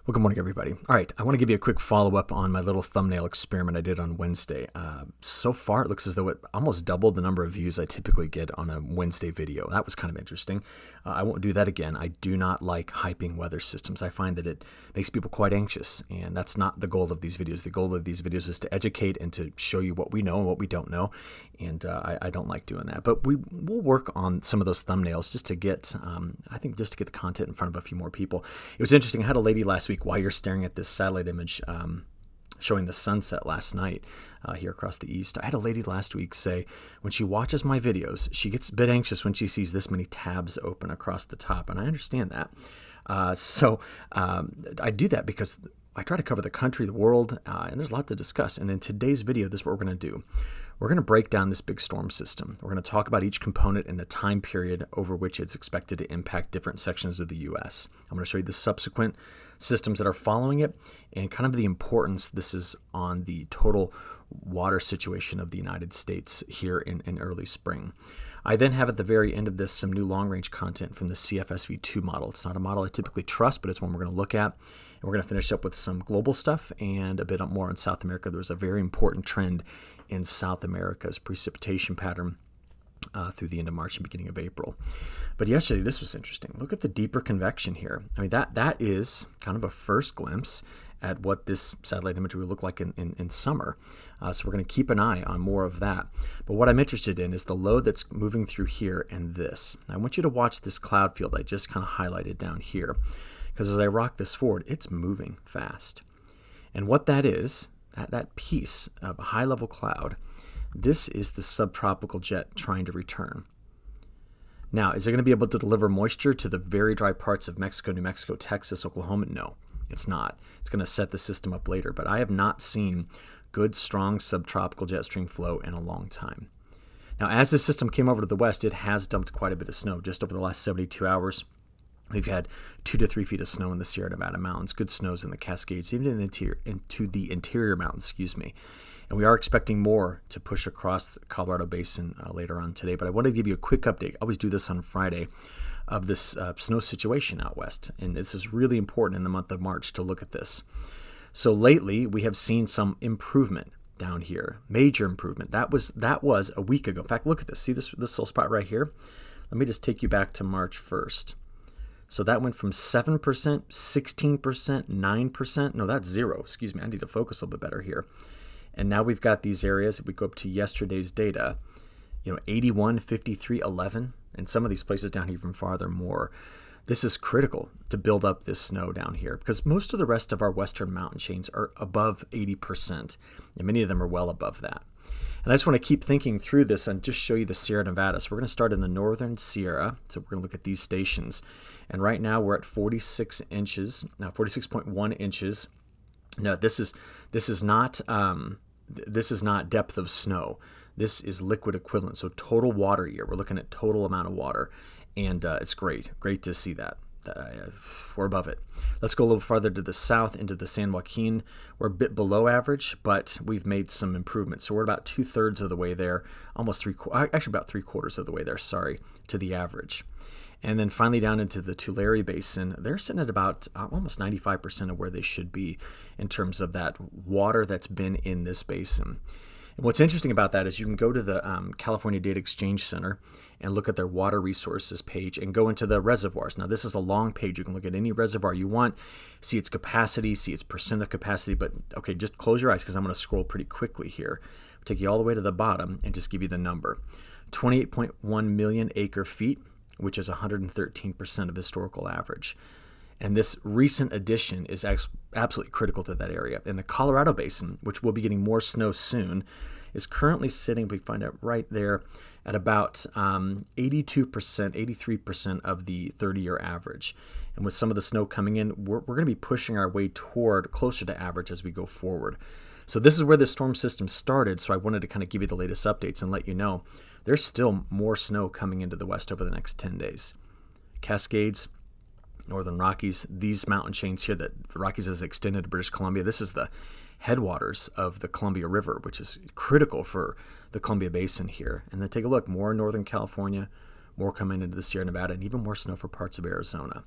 Well, good morning, everybody. All right, I want to give you a quick follow-up on my little thumbnail experiment I did on Wednesday. So far, it looks as though it almost doubled the number of views I typically get on a Wednesday video. That was kind of interesting. I won't do that again. I do not like hyping weather systems. I find that it makes people quite anxious, and that's not the goal of these videos. The goal of these videos is to educate and to show you what we know and what we don't know, and I don't like doing that. But we'll work on some of those thumbnails just to get, I think, just to get the content in front of a few more people. It was interesting. I had a lady last week while you're staring at this satellite image showing the sunset last night here across the east. I had a lady last week say when she watches my videos, she gets a bit anxious when she sees this many tabs open across the top, and I understand that. So I do that because I try to cover the country, the world, and there's a lot to discuss. And in today's video, this is what we're going to do. We're going to break down this big storm system. We're going to talk about each component and the time period over which it's expected to impact different sections of the U.S. I'm going to show you the subsequent systems that are following it and kind of the importance this is on the total water situation of the United States here in early spring. I then have at the very end of this some new long-range content from the CFSV2 model. It's not a model I typically trust, but it's one we're going to look at. And we're going to finish up with some global stuff and a bit more on South America. There was a very important trend in South America's precipitation pattern through the end of March and beginning of April. But yesterday, this was interesting. Look at the deeper convection here. I mean, that is kind of a first glimpse at what this satellite imagery will look like in summer. So we're going to keep an eye on more of that. But what I'm interested in is the load that's moving through here and this. I want you to watch this cloud field I just kind of highlighted down here, because as I rock this forward, it's moving fast. And what that is, that piece of a high-level cloud, this is the subtropical jet trying to return. Now, is it going to be able to deliver moisture to the very dry parts of Mexico, New Mexico, Texas, Oklahoma? No, it's not. It's going to set the system up later. But I have not seen good, strong subtropical jet stream flow in a long time. Now, as the system came over to the west, it has dumped quite a bit of snow. Just over the last 72 hours, we've had 2 to 3 feet of snow in the Sierra Nevada mountains, good snows in the Cascades, even in the interior mountains, And we are expecting more to push across the Colorado Basin later on today. But I want to give you a quick update. I always do this on Friday of this snow situation out west. And this is really important in the month of March to look at this. So lately, we have seen some improvement down here, major improvement. That was a week ago. In fact, look at this. See this little spot right here? Let me just take you back to March 1st. So that went from 7%, 16%, 9%. No, that's 0. Excuse me. I need to focus a little bit better here. And now we've got these areas. If we go up to yesterday's data, 81, 53, 11, and some of these places down here even farther more. This is critical to build up this snow down here because most of the rest of our western mountain chains are above 80%, and many of them are well above that. And I just want to keep thinking through this and just show you the Sierra Nevada. So we're going to start in the northern Sierra. So we're going to look at these stations. And right now we're at 46 inches, now 46.1 inches. Now this is not depth of snow. This is liquid equivalent, so total water year. We're looking at total amount of water, and it's great to see that. We're above it. Let's go a little farther to the south into the San Joaquin. We're a bit below average, but we've made some improvements. So we're about 2/3 of the way there, about 3/4 of the way there, to the average. And then finally down into the Tulare Basin, they're sitting at about almost 95% of where they should be in terms of that water that's been in this basin. And what's interesting about that is you can go to the California Data Exchange Center and look at their water resources page and go into the reservoirs. Now, this is a long page. You can look at any reservoir you want, see its capacity, see its percent of capacity. But, okay, just close your eyes because I'm going to scroll pretty quickly here. I'll take you all the way to the bottom and just give you the number. 28.1 million acre feet, which is 113% of historical average. And this recent addition is absolutely critical to that area. And the Colorado Basin, which will be getting more snow soon, is currently sitting, we find it right there, at about 82%, 83% of the 30-year average. And with some of the snow coming in, we're going to be pushing our way toward closer to average as we go forward. So this is where the storm system started, so I wanted to kind of give you the latest updates and let you know there's still more snow coming into the west over the next 10 days. Cascades, Northern Rockies, these mountain chains here that the Rockies has extended to British Columbia. This is the headwaters of the Columbia River, which is critical for the Columbia Basin here. And then take a look, more in Northern California, more coming into the Sierra Nevada, and even more snow for parts of Arizona.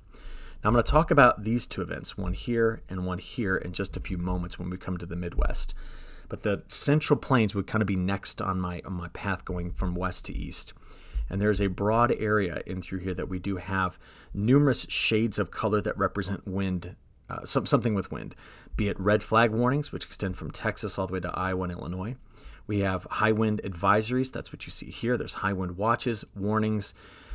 Now I'm going to talk about these two events, one here and one here, in just a few moments when we come to the Midwest. But the Central Plains would kind of be next on my path going from west to east. And there's a broad area in through here that we do have numerous shades of color that represent wind, something with wind, be it red flag warnings, which extend from Texas all the way to Iowa and Illinois. We have high wind advisories. That's what you see here. There's high wind watches, warnings.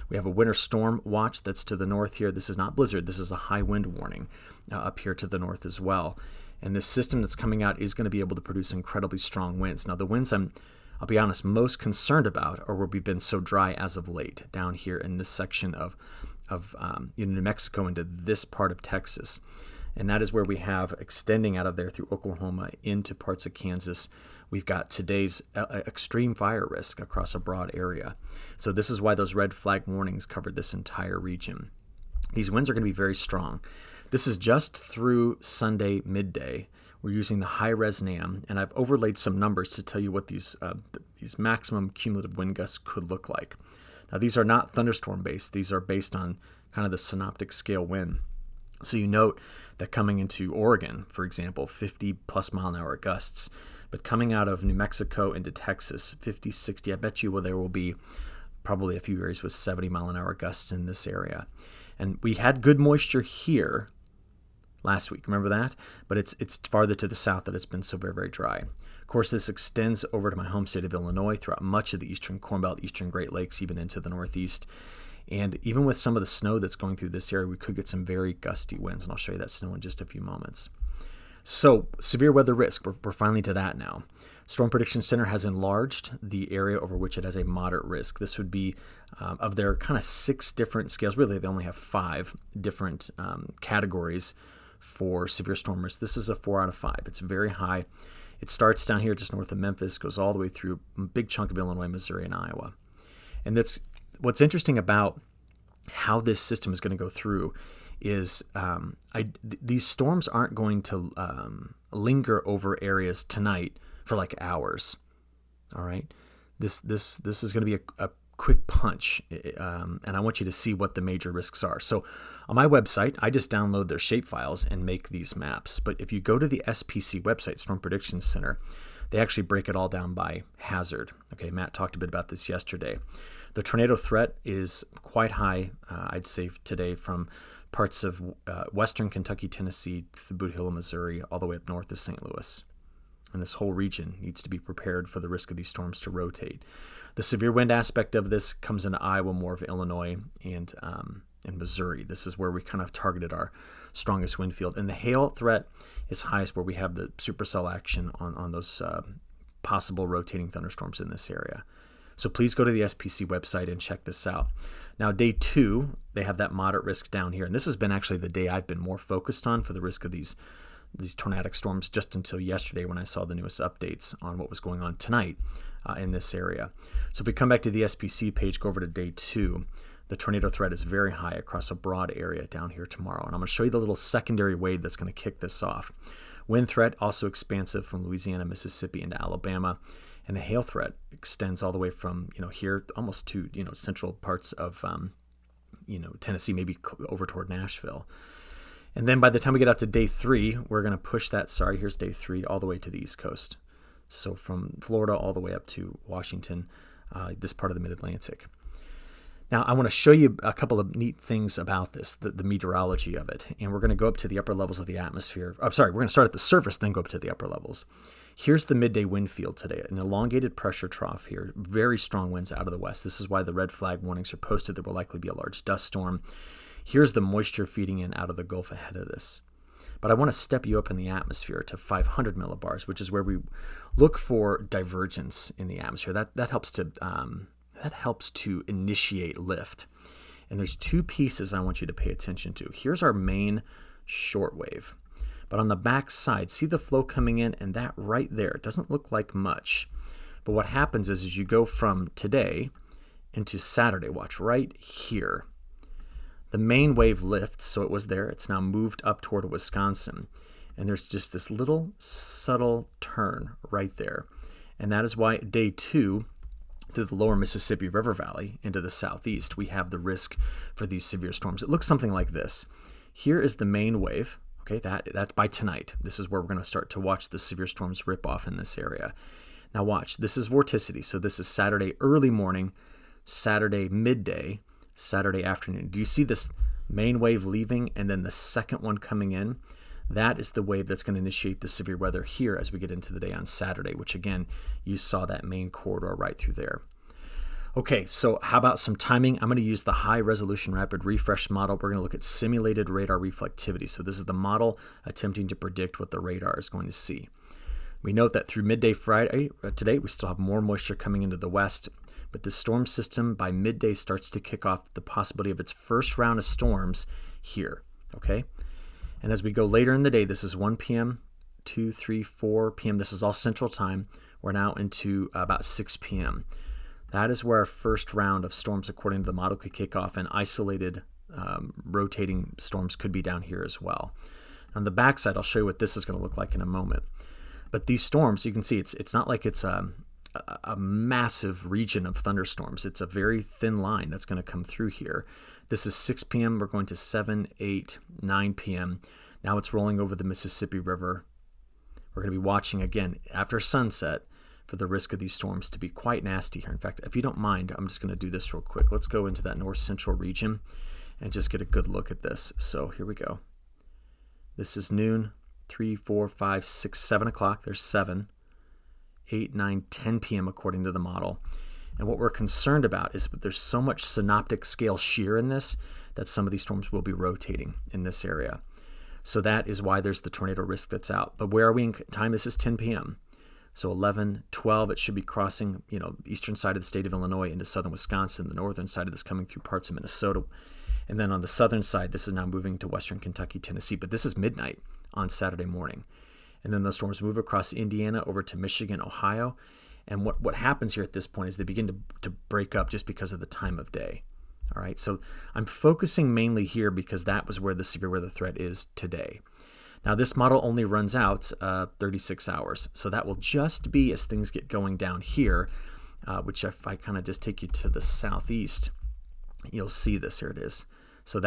We have a winter storm watch that's to the north here. This is not blizzard. This is a high wind warning up here to the north as well. And this system that's coming out is going to be able to produce incredibly strong winds. Now, the winds I'll be honest, most concerned about are where we've been so dry as of late, down here in this section of New Mexico into this part of Texas. And that is where we have extending out of there through Oklahoma into parts of Kansas. We've got today's extreme fire risk across a broad area. So this is why those red flag warnings covered this entire region. These winds are going to be very strong. This is just through Sunday midday. We're using the high-res NAM, and I've overlaid some numbers to tell you what these maximum cumulative wind gusts could look like. Now, these are not thunderstorm-based. These are based on kind of the synoptic scale wind. So you note that coming into Oregon, for example, 50-plus mile-an-hour gusts. But coming out of New Mexico into Texas, 50, 60, I bet you there will be probably a few areas with 70-mile-an-hour gusts in this area. And we had good moisture here last week, remember that? But it's farther to the south that it's been so very, very dry. Of course, this extends over to my home state of Illinois throughout much of the eastern Corn Belt, eastern Great Lakes, even into the northeast. And even with some of the snow that's going through this area, we could get some very gusty winds, and I'll show you that snow in just a few moments. So, severe weather risk, we're finally to that now. Storm Prediction Center has enlarged the area over which it has a moderate risk. This would be of their kind of 6 different scales. Really, they only have 5 different categories for severe storm risk. This is a 4 out of 5. It's very high. It starts down here just north of Memphis, goes all the way through a big chunk of Illinois, Missouri, and Iowa. And that's what's interesting about how this system is going to go through is these storms aren't going to linger over areas tonight for like hours. All right, this is going to be a quick punch, and I want you to see what the major risks are. So on my website, I just download their shapefiles and make these maps. But if you go to the SPC website, Storm Prediction Center, they actually break it all down by hazard. Okay, Matt talked a bit about this yesterday. The tornado threat is quite high, I'd say today, from parts of western Kentucky, Tennessee, to the Boot Hill of Missouri, all the way up north to St. Louis. And this whole region needs to be prepared for the risk of these storms to rotate. The severe wind aspect of this comes into Iowa, more of Illinois, and Missouri. This is where we kind of targeted our strongest wind field. And the hail threat is highest where we have the supercell action on those possible rotating thunderstorms in this area. So please go to the SPC website and check this out. Now, day 2, they have that moderate risk down here. And this has been actually the day I've been more focused on for the risk of these tornadic storms just until yesterday when I saw the newest updates on what was going on tonight in this area. So if we come back to the SPC page, go over to day 2, the tornado threat is very high across a broad area down here tomorrow. And I'm going to show you the little secondary wave that's going to kick this off. Wind threat also expansive from Louisiana, Mississippi into Alabama. And the hail threat extends all the way from, here almost to, central parts of, Tennessee, maybe over toward Nashville. And then by the time we get out to day 3, we're going to push that, here's day 3, all the way to the East Coast. So from Florida all the way up to Washington, this part of the Mid-Atlantic. Now, I want to show you a couple of neat things about this, the meteorology of it. And we're going to go up to the upper levels of the atmosphere. We're going to start at the surface, then go up to the upper levels. Here's the midday wind field today, an elongated pressure trough here, very strong winds out of the west. This is why the red flag warnings are posted. There will likely be a large dust storm. Here's the moisture feeding in out of the Gulf ahead of this. But I want to step you up in the atmosphere to 500 millibars, which is where we look for divergence in the atmosphere. That helps to initiate lift. And there's 2 pieces I want you to pay attention to. Here's our main shortwave. But on the back side, see the flow coming in, and that right there, it doesn't look like much. But what happens is you go from today into Saturday, watch right here. The main wave lifts, so it was there. It's now moved up toward Wisconsin. And there's just this little subtle turn right there. And that is why day 2, through the lower Mississippi River Valley into the southeast, we have the risk for these severe storms. It looks something like this. Here is the main wave. Okay, that's by tonight. This is where we're going to start to watch the severe storms rip off in this area. Now watch, this is vorticity. So this is Saturday early morning, Saturday midday, Saturday afternoon. Do you see this main wave leaving and then the second one coming in? That is the wave that's going to initiate the severe weather here as we get into the day on Saturday, which again, you saw that main corridor right through there. Okay, so how about some timing? I'm going to use the high resolution rapid refresh model. We're going to look at simulated radar reflectivity. So this is the model attempting to predict what the radar is going to see. We note that through midday Friday, today, we still have more moisture coming into the west, but the storm system by midday starts to kick off the possibility of its first round of storms here, okay? And as we go later in the day, this is 1 p.m., 2, 3, 4 p.m. This is all central time. We're now into about 6 p.m. That is where our first round of storms, according to the model, could kick off, and isolated rotating storms could be down here as well. On the backside, I'll show you what this is going to look like in a moment. But these storms, you can see it's not like it's a massive region of thunderstorms. It's a very thin line that's going to come through here. This is 6 p.m. We're going to 7, 8, 9 p.m. Now it's rolling over the Mississippi River. We're going to be watching again after sunset for the risk of these storms to be quite nasty here. In fact, if you don't mind, I'm just going to do this real quick. Let's go into that north central region and just get a good look at this. So here we go. This is noon, 3, 4, 5, 6, 7 o'clock. There's 7, 8, 9, 10 p.m. according to the model. And what we're concerned about is that there's so much synoptic scale shear in this that some of these storms will be rotating in this area. So that is why there's the tornado risk that's out. But where are we in time? This is 10 p.m. So 11, 12, it should be crossing, eastern side of the state of Illinois into southern Wisconsin, the northern side of this coming through parts of Minnesota. And then on the southern side, this is now moving to western Kentucky, Tennessee. But this is midnight on Saturday morning. And then those storms move across Indiana over to Michigan, Ohio. And what happens here at this point is they begin to break up just because of the time of day. All right, so I'm focusing mainly here because that was where the severe weather threat is today. Now, this model only runs out 36 hours. So that will just be as things get going down here, which if I kind of just take you to the southeast, you'll see this. Here it is. So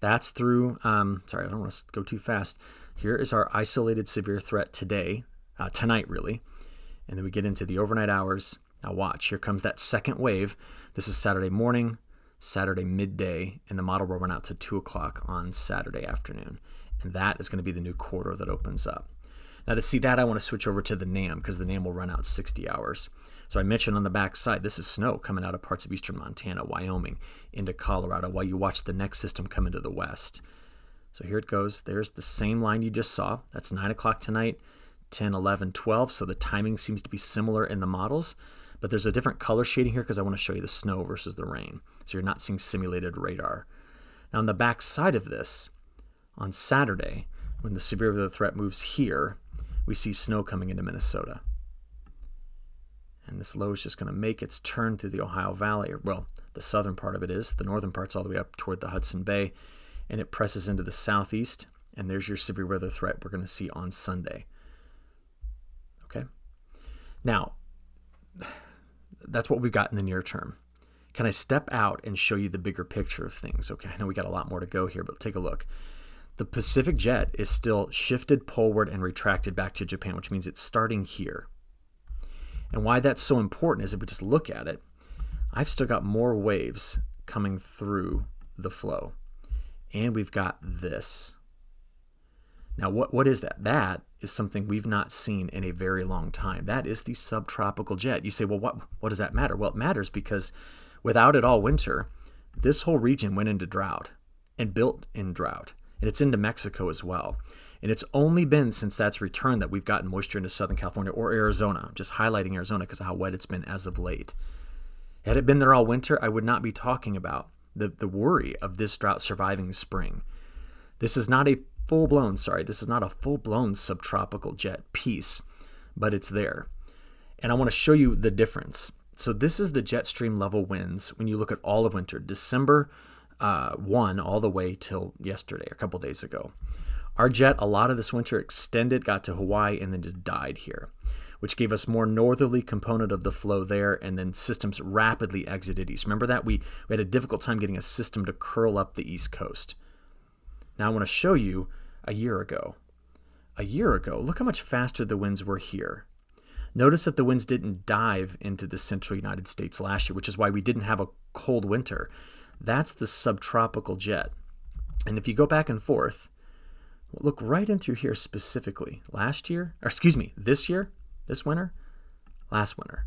that's through, sorry, I don't want to go too fast. Here is our isolated severe threat today, tonight really. And then we get into the overnight hours. Now watch, here comes that second wave. This is Saturday morning, Saturday midday, and the model will run out to 2 o'clock on Saturday afternoon. And that is going to be the new corridor that opens up. Now to see that, I want to switch over to the NAM because the NAM will run out 60 hours. So I mentioned on the back side, this is snow coming out of parts of eastern Montana, Wyoming, into Colorado while you watch the next system come into the west. So here it goes. There's the same line you just saw. That's 9 o'clock tonight, 10, 11, 12. So the timing seems to be similar in the models, but there's a different color shading here because I want to show you the snow versus the rain. So you're not seeing simulated radar. Now on the back side of this, on Saturday, when the severe weather threat moves here, we see snow coming into Minnesota. And this low is just going to make its turn through the Ohio Valley, or well, the southern part of it is. The northern part's all the way up toward the Hudson Bay, and it presses into the southeast, and there's your severe weather threat we're going to see on Sunday. Okay? Now, that's what we've got in the near term. Can I step out and show you the bigger picture of things? Okay, I know we got a lot more to go here, but take a look. The Pacific jet is still shifted poleward and retracted back to Japan, which means it's starting here. And why that's so important is if we just look at it, I've still got more waves coming through the flow. And we've got this. Now, what is that? That is something we've not seen in a very long time. That is the subtropical jet. You say, well, what does that matter? Well, it matters because without it all winter, this whole region went into drought and built in drought. And it's into Mexico as well. And it's only been since that's returned that we've gotten moisture into Southern California or Arizona. I'm just highlighting Arizona because of how wet it's been as of late. Had it been there all winter, I would not be talking about the worry of this drought surviving spring. This is not a full-blown subtropical jet piece, but it's there. And I want to show you the difference. So this is the jet stream level winds when you look at all of winter, December 1 all the way till yesterday, a couple days ago. Our jet, a lot of this winter extended, got to Hawaii, and then just died here, which gave us more northerly component of the flow there, and then systems rapidly exited east. Remember that? We had a difficult time getting a system to curl up the east coast. Now I want to show you a year ago. A year ago, look how much faster the winds were here. Notice that the winds didn't dive into the central United States last year, which is why we didn't have a cold winter. That's the subtropical jet. And if you go back and forth, look right in through here specifically. This year, this winter, last winter.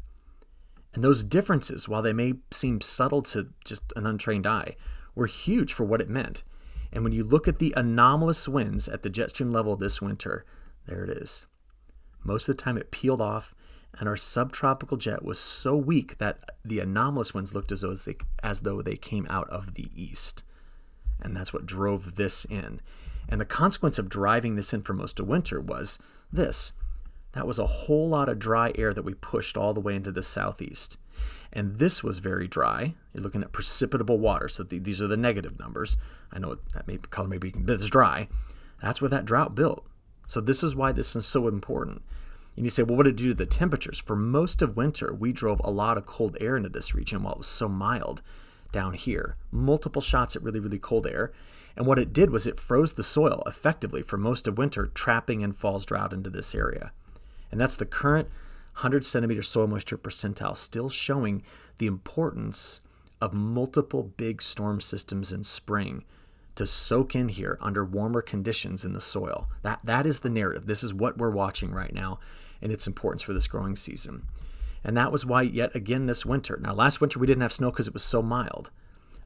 And those differences, while they may seem subtle to just an untrained eye, were huge for what it meant. And when you look at the anomalous winds at the jet stream level this winter, there it is. Most of the time it peeled off, and our subtropical jet was so weak that the anomalous winds looked as though they came out of the east. And that's what drove this in. And the consequence of driving this in for most of winter was this. That was a whole lot of dry air that we pushed all the way into the southeast. And this was very dry. You're looking at precipitable water. So these are the negative numbers. I know that color may be, that's dry. That's where that drought built. So this is why this is so important. And you say, well, what did it do to the temperatures? For most of winter, we drove a lot of cold air into this region while it was so mild down here. Multiple shots at really, really cold air. And what it did was it froze the soil effectively for most of winter, trapping in fall's drought into this area. And that's the current 100 centimeter soil moisture percentile, still showing the importance of multiple big storm systems in spring to soak in here under warmer conditions in the soil. That is the narrative. This is what we're watching right now and its importance for this growing season. And that was why, yet again, this winter. Now, last winter we didn't have snow because it was so mild.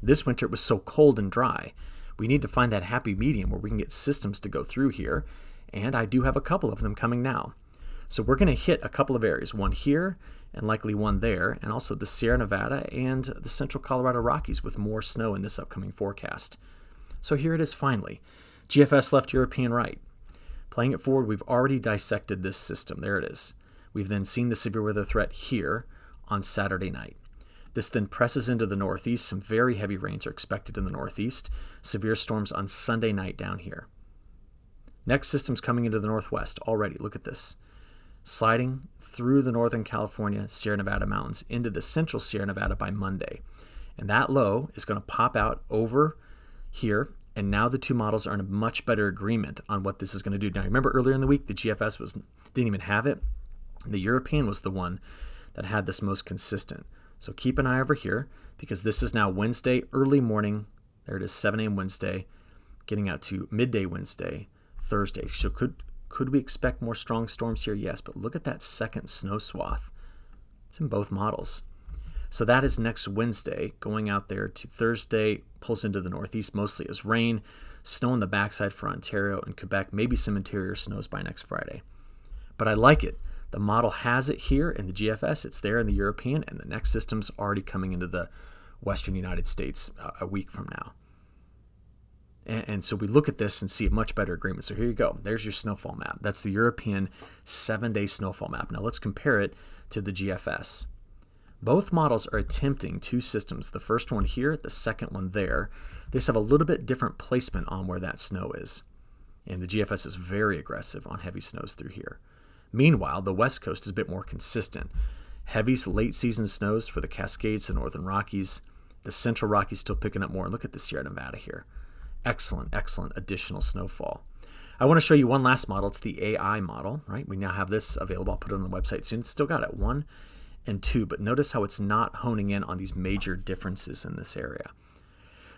This winter it was so cold and dry. We need to find that happy medium where we can get systems to go through here. And I do have a couple of them coming now. So we're going to hit a couple of areas, one here and likely one there, and also the Sierra Nevada and the central Colorado Rockies with more snow in this upcoming forecast. So here it is finally. GFS left, European right. Playing it forward, we've already dissected this system. There it is. We've then seen the severe weather threat here on Saturday night. This then presses into the northeast. Some very heavy rains are expected in the northeast. Severe storms on Sunday night down here. Next system's coming into the northwest already. Look at this. Sliding through the northern California, Sierra Nevada mountains into the central Sierra Nevada by Monday. And that low is going to pop out over here, and now the two models are in a much better agreement on what this is going to do. Now, remember earlier in the week, the GFS didn't even have it. The European was the one that had this most consistent. So keep an eye over here, because this is now Wednesday, early morning. There it is, 7 a.m. Wednesday, getting out to midday Wednesday, Thursday. So could we expect more strong storms here? Yes, but look at that second snow swath. It's in both models. So that is next Wednesday, going out there to Thursday, pulls into the northeast mostly as rain, snow on the backside for Ontario and Quebec, maybe some interior snows by next Friday. But I like it. The model has it here in the GFS, it's there in the European, and the next system's already coming into the western United States a week from now. And so we look at this and see a much better agreement. So here you go. There's your snowfall map. That's the European 7-day snowfall map. Now let's compare it to the GFS. Both models are attempting two systems. The first one here, the second one there. They just have a little bit different placement on where that snow is. And the GFS is very aggressive on heavy snows through here. Meanwhile, the West Coast is a bit more consistent. Heavy late season snows for the Cascades, the Northern Rockies. The Central Rockies still picking up more. Look at the Sierra Nevada here. Excellent, excellent additional snowfall. I want to show you one last model. It's the AI model, right? We now have this available. I'll put it on the website soon. It's still got it 1 and 2, but notice how it's not honing in on these major differences in this area.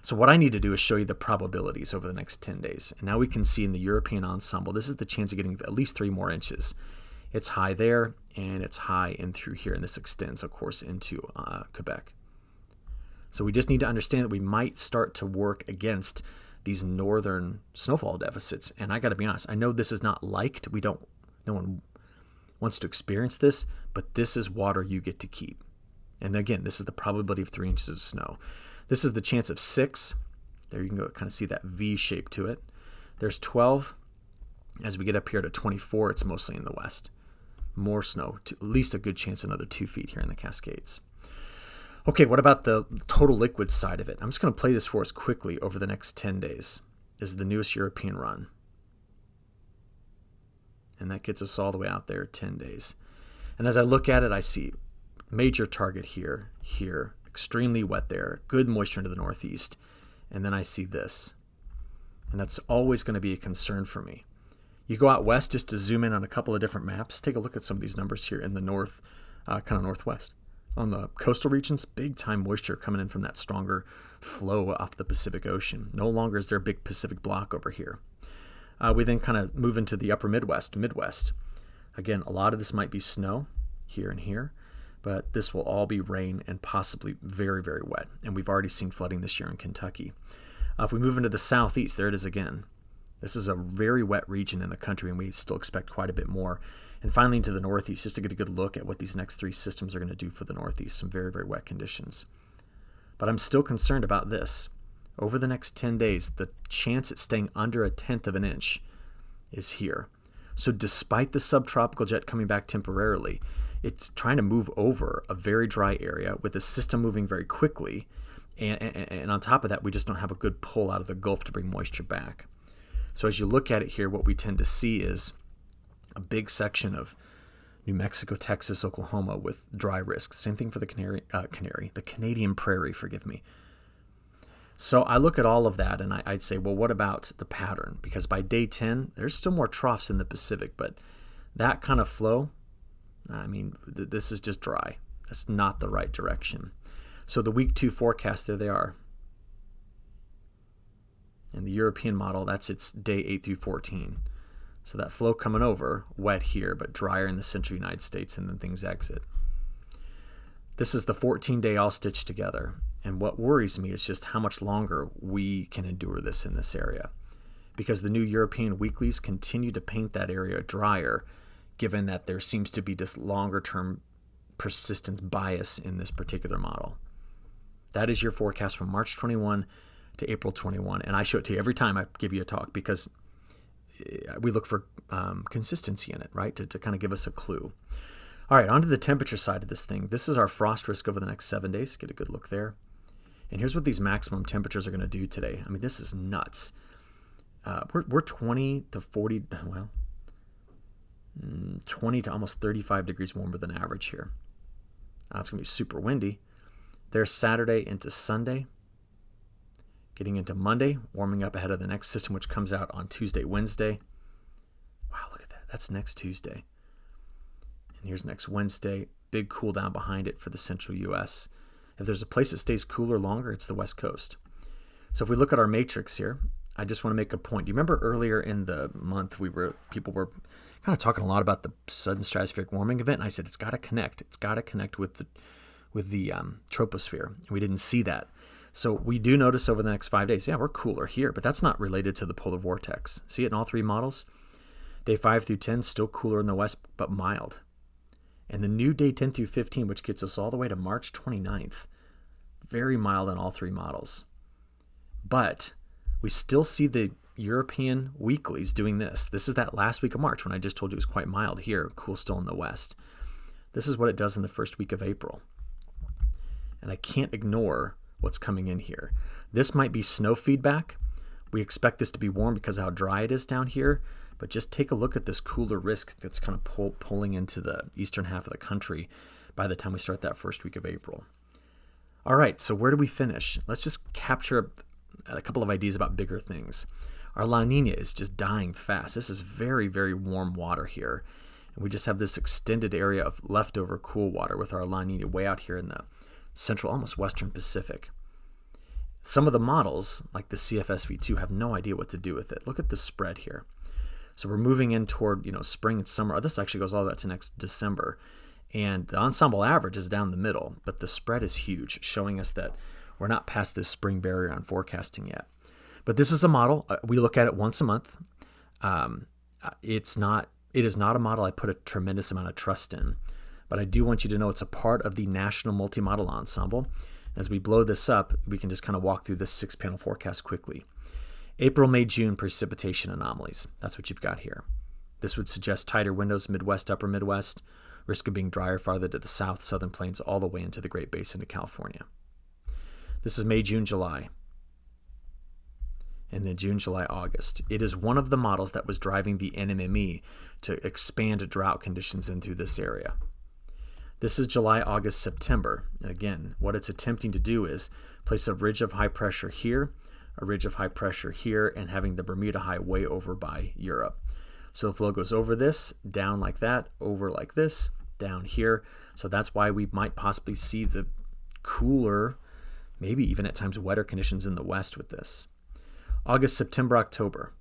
So what I need to do is show you the probabilities over the next 10 days. And now we can see in the European ensemble, this is the chance of getting at least 3 more inches. It's high there, and it's high in through here, and this extends, of course, into Quebec. So we just need to understand that we might start to work against these northern snowfall deficits. And I got to be honest, I know this is not liked. No one wants to experience this, but this is water you get to keep. And again, this is the probability of 3 inches of snow. This is the chance of 6. There you can go kind of see that V shape to it. There's 12. As we get up here to 24, it's mostly in the west. More snow, at least a good chance another 2 feet here in the Cascades. Okay, what about the total liquid side of it? I'm just going to play this for us quickly over the next 10 days. This is the newest European run. And that gets us all the way out there 10 days. And as I look at it, I see major target here, extremely wet there, good moisture into the northeast. And then I see this. And that's always going to be a concern for me. You go out west just to zoom in on a couple of different maps. Take a look at some of these numbers here in the north, kind of northwest. On the coastal regions, big time moisture coming in from that stronger flow off the Pacific Ocean. No longer is there a big Pacific block over here. We then kind of move into the upper Midwest. Again, a lot of this might be snow here and here, but this will all be rain and possibly very, very wet. And we've already seen flooding this year in Kentucky. If we move into the southeast, there it is again. This is a very wet region in the country, and we still expect quite a bit more. And finally into the northeast, just to get a good look at what these next three systems are going to do for the northeast. Some very, very wet conditions. But I'm still concerned about this. Over the next 10 days, the chance it's staying under 1/10 of an inch is here. So despite the subtropical jet coming back temporarily, it's trying to move over a very dry area with the system moving very quickly. And on top of that, we just don't have a good pull out of the Gulf to bring moisture back. So as you look at it here, what we tend to see is a big section of New Mexico, Texas, Oklahoma with dry risk. Same thing for the Canadian prairie, forgive me. So I look at all of that and I'd say, well, what about the pattern? Because by day 10, there's still more troughs in the Pacific, but that kind of flow, I mean, this is just dry. That's not the right direction. So the week 2 forecast, there they are. In the European model, that's its day 8 through 14. So that flow coming over, wet here, but drier in the central United States, and then things exit. This is the 14-day all stitched together. And what worries me is just how much longer we can endure this in this area. Because the new European weeklies continue to paint that area drier, given that there seems to be this longer-term persistent bias in this particular model. That is your forecast from March 21 to April 21. And I show it to you every time I give you a talk because we look for consistency in it, right, to kind of give us a clue. All right, on to the temperature side of this thing. This is our frost risk over the next 7 days. Get a good look there. And here's what these maximum temperatures are going to do today. I mean, this is nuts. We're 20 to 40, well, 20 to almost 35 degrees warmer than average here. It's going to be super windy. There's Saturday into Sunday. Getting into Monday, warming up ahead of the next system, which comes out on Tuesday, Wednesday. Wow, look at that. That's next Tuesday. And here's next Wednesday. Big cool down behind it for the central U.S. If there's a place that stays cooler longer, it's the West Coast. So if we look at our matrix here, I just want to make a point. Do you remember earlier in the month people were kind of talking a lot about the sudden stratospheric warming event? And I said it's got to connect. It's got to connect with the troposphere. And we didn't see that. So we do notice over the next 5 days, yeah, we're cooler here, but that's not related to the polar vortex. See it in all three models? Day 5 through 10, still cooler in the west, but mild. And the new day 10 through 15, which gets us all the way to March 29th, very mild in all three models. But we still see the European weeklies doing this. This is that last week of March when I just told you it was quite mild here, cool still in the west. This is what it does in the first week of April. And I can't ignore what's coming in here. This might be snow feedback. We expect this to be warm because of how dry it is down here, but just take a look at this cooler risk that's kind of pulling into the eastern half of the country by the time we start that first week of April. All right, so where do we finish? Let's just capture a couple of ideas about bigger things. Our La Nina is just dying fast. This is very, very warm water here. And we just have this extended area of leftover cool water with our La Nina way out here in the central, almost western Pacific. Some of the models, like the CFSV2, have no idea what to do with it. Look at the spread here. So we're moving in toward, spring and summer. This actually goes all the way to next December. And the ensemble average is down the middle, but the spread is huge, showing us that we're not past this spring barrier on forecasting yet. But this is a model. We look at it once a month. It is not a model I put a tremendous amount of trust in. But I do want you to know it's a part of the National Multi-Model Ensemble. As we blow this up, we can just kind of walk through this 6-panel forecast quickly. April, May, June precipitation anomalies. That's what you've got here. This would suggest tighter windows, Midwest, Upper Midwest, risk of being drier farther to the south, southern plains, all the way into the Great Basin to California. This is May, June, July. And then June, July, August. It is one of the models that was driving the NMME to expand drought conditions into this area. This is July, August, September. And again, what it's attempting to do is place a ridge of high pressure here, a ridge of high pressure here, and having the Bermuda High way over by Europe. So the flow goes over this, down like that, over like this, down here. So that's why we might possibly see the cooler, maybe even at times wetter conditions in the west with this. August, September, October.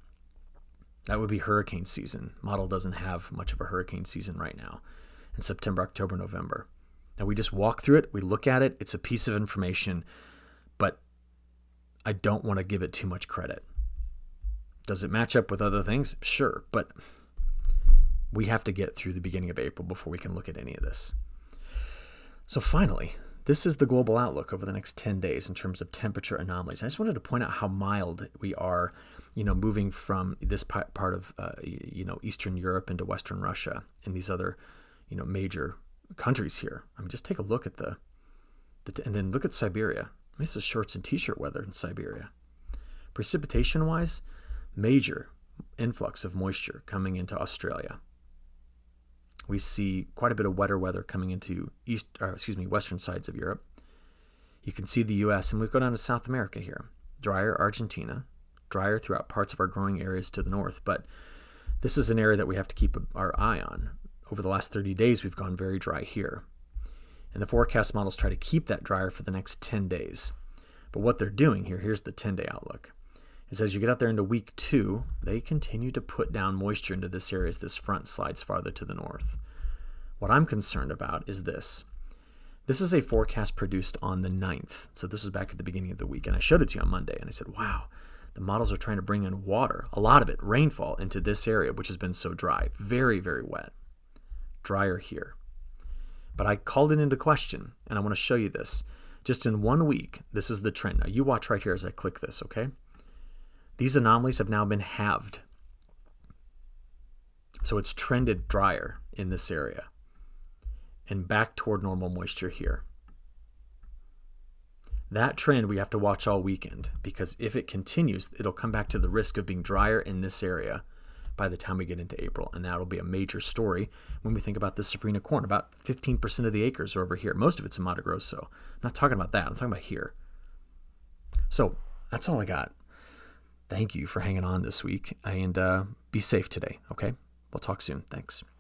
That would be hurricane season. Model doesn't have much of a hurricane season right now in September, October, November. Now we just walk through it. We look at it. It's a piece of information, but I don't want to give it too much credit. Does it match up with other things? Sure, but we have to get through the beginning of April before we can look at any of this. So finally, this is the global outlook over the next 10 days in terms of temperature anomalies. I just wanted to point out how mild we are, moving from this part of, Eastern Europe into Western Russia and these other, major countries here. I mean, just take a look at and then look at Siberia. I mean, this is shorts and t-shirt weather in Siberia. Precipitation-wise, major influx of moisture coming into Australia. We see quite a bit of wetter weather coming into western sides of Europe. You can see the U.S., and we go down to South America here. Drier, Argentina. Drier throughout parts of our growing areas to the north. But this is an area that we have to keep our eye on. Over the last 30 days, we've gone very dry here. And the forecast models try to keep that drier for the next 10 days. But what they're doing here's the 10-day outlook, is as you get out there into week 2, they continue to put down moisture into this area as this front slides farther to the north. What I'm concerned about is this. This is a forecast produced on the 9th. So this was back at the beginning of the week. And I showed it to you on Monday. And I said, wow, the models are trying to bring in water, a lot of it, rainfall, into this area, which has been so dry. Very, very wet. Drier here. But I called it into question, and I want to show you this. Just in 1 week, this is the trend. Now you watch right here as I click this, okay? These anomalies have now been halved. So it's trended drier in this area and back toward normal moisture here. That trend we have to watch all weekend, because if it continues, it'll come back to the risk of being drier in this area by the time we get into April. And that'll be a major story when we think about the Safrinha corn. About 15% of the acres are over here. Most of it's in Mato Grosso. I'm not talking about that. I'm talking about here. So that's all I got. Thank you for hanging on this week, and be safe today, okay? We'll talk soon. Thanks.